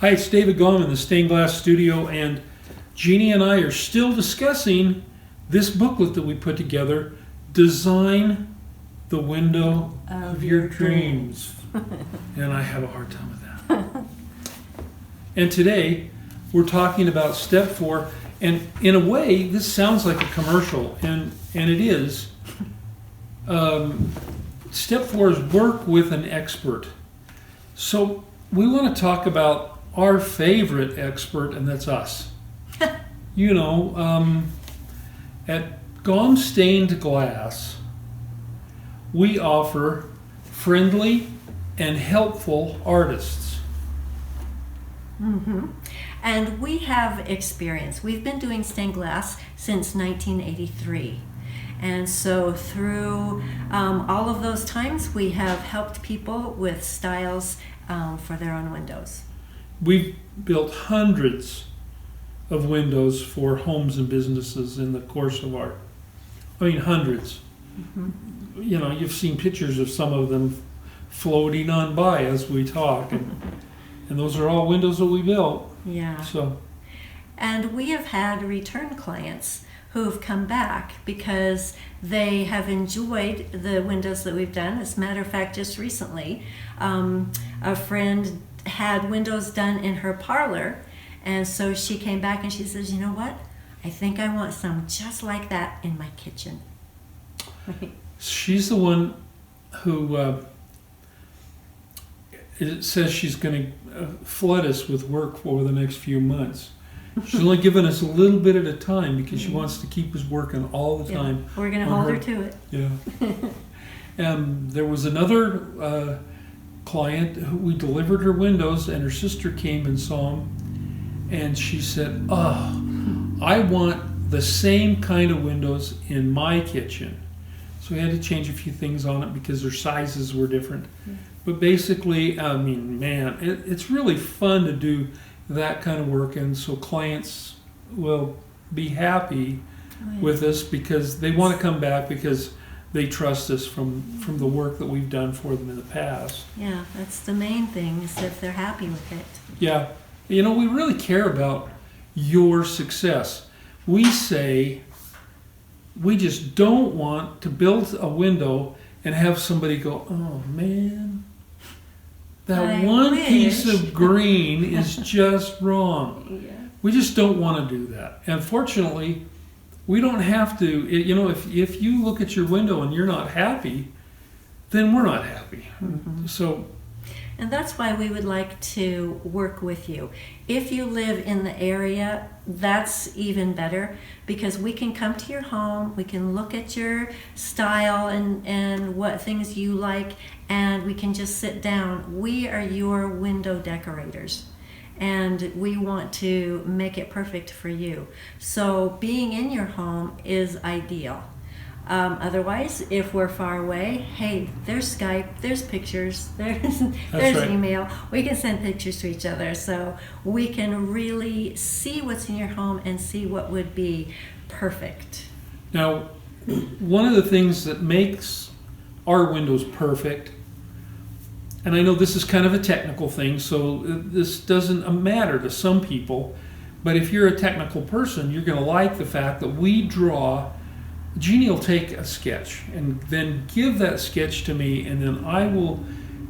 Hi, it's David Gomm in the Stained Glass Studio, and Jeannie and I are still discussing this booklet that we put together, Design the Window of Your Dreams. And I have a hard time with that. And today, we're talking about step 4, and in a way, this sounds like a commercial, and it is. Step 4 is work with an expert. So we want to talk about our favorite expert, and that's us. You know, at Gomm Stained Glass, we offer friendly and helpful artists. Mm-hmm. And we have experience. We've been doing stained glass since 1983. And so through all of those times, we have helped people with styles for their own windows. We've built hundreds of windows for homes and businesses in the course of hundreds. Mm-hmm. You know, you've seen pictures of some of them floating on by as we talk, and those are all windows that we built. Yeah. So, and we have had return clients who have come back because they have enjoyed the windows that we've done. As a matter of fact, just recently, a friend had windows done in her parlor, and so she came back and she says, you know what, I think I want some just like that in my kitchen. She's the one who it says she's going to flood us with work over the next few months. She's only giving us a little bit at a time because she wants to keep us working all the time. Yeah, we're going to hold her to it. Yeah. There was another client who we delivered her windows, and her sister came and saw them, and she said, "Oh, I want the same kind of windows in my kitchen." So we had to change a few things on it because their sizes were different. But basically, I mean, man, it's really fun to do that kind of work, and so clients will be happy with us because they want to come back because they trust us from the work that we've done for them in the past. Yeah, that's the main thing, is if they're happy with it. Yeah. You know, we really care about your success. We say we just don't want to build a window and have somebody go, "Oh, man, that one piece of green is just wrong." Yeah. We just don't want to do that. And fortunately, we don't have to. You know, if you look at your window and you're not happy, then we're not happy. Mm-hmm. So, and that's why we would like to work with you. If you live in the area, that's even better, because we can come to your home, we can look at your style and what things you like, and we can just sit down. We are your window decorators, and we want to make it perfect for you. So being in your home is ideal. Otherwise, if we're far away, hey, there's Skype, there's pictures, there's right. Email. We can send pictures to each other, so we can really see what's in your home and see what would be perfect. Now, one of the things that makes our windows perfect, and I know this is kind of a technical thing, so this doesn't matter to some people, but if you're a technical person, you're going to like the fact that we draw. Jeannie will take a sketch and then give that sketch to me, and then I will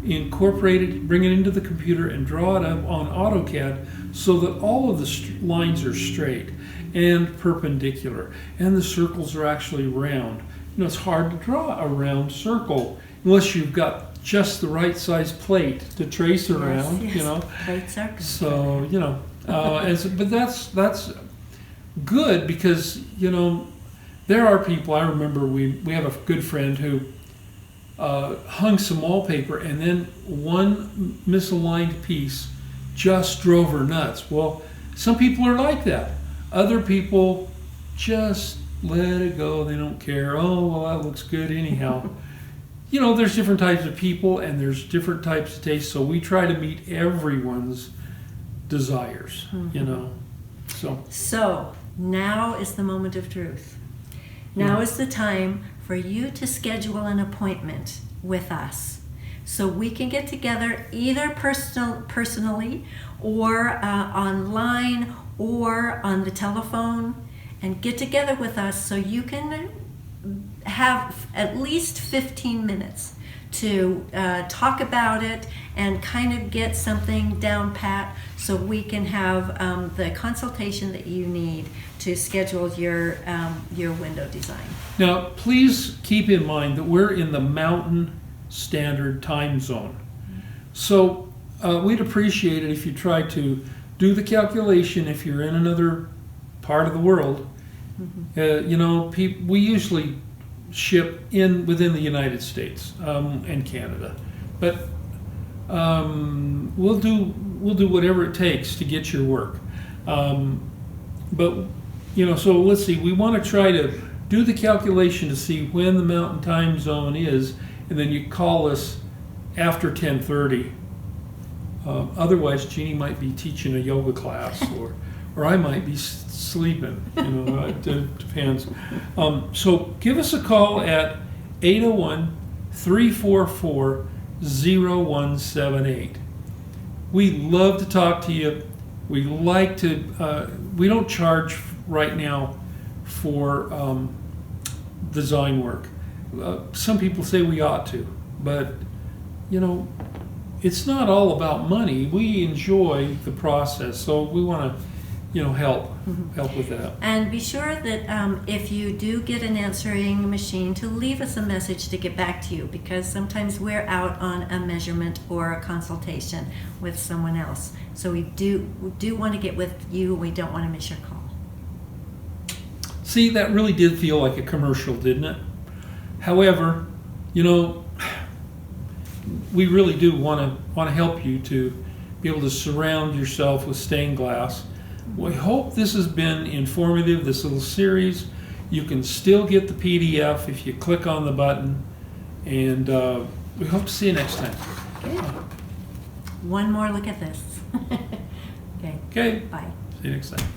incorporate it, bring it into the computer, and draw it up on AutoCAD so that all of the lines are straight and perpendicular, and the circles are actually round. You know, it's hard to draw a round circle unless you've got just the right size plate to trace around. Yes. You know, Plates are good. So you know, but that's good because you know. There are people, I remember we have a good friend who hung some wallpaper, and then one misaligned piece just drove her nuts. Well, some people are like that. Other people just let it go. They don't care. Oh, well, that looks good anyhow. You know, there's different types of people, and there's different types of tastes, so we try to meet everyone's desires, you know. So now is the moment of truth. Now is the time for you to schedule an appointment with us. so we can get together either personally or online or on the telephone and get together with us so you can have at least 15 minutes to talk about it and kind of get something down pat so we can have the consultation that you need to schedule your window design. Now, please keep in mind that we're in the Mountain Standard Time Zone. So we'd appreciate it if you try to do the calculation if you're in another part of the world. You know, we usually ship within the United States and Canada, but we'll do whatever it takes to get your work. But you know, so let's see. We want to try to do the calculation to see when the Mountain Time Zone is, and then you call us after 10:30. Otherwise, Jeannie might be teaching a yoga class, or I might be sleeping. You know, it depends. So give us a call at 801-344-0178. We love to talk to you. We like to. We don't charge right now for design work. Some people say we ought to, but you know, it's not all about money. We enjoy the process, so we want to, you know, help with that. And be sure that if you do get an answering machine, to leave us a message to get back to you, because sometimes we're out on a measurement or a consultation with someone else. So we do want to get with you. We don't want to miss your call. See, that really did feel like a commercial, didn't it? However, you know, we really do want to help you to be able to surround yourself with stained glass. We hope this has been informative, this little series. You can still get the PDF if you click on the button, and we hope to see you next time. Good. One more look at this. Okay. Okay. Bye. See you next time.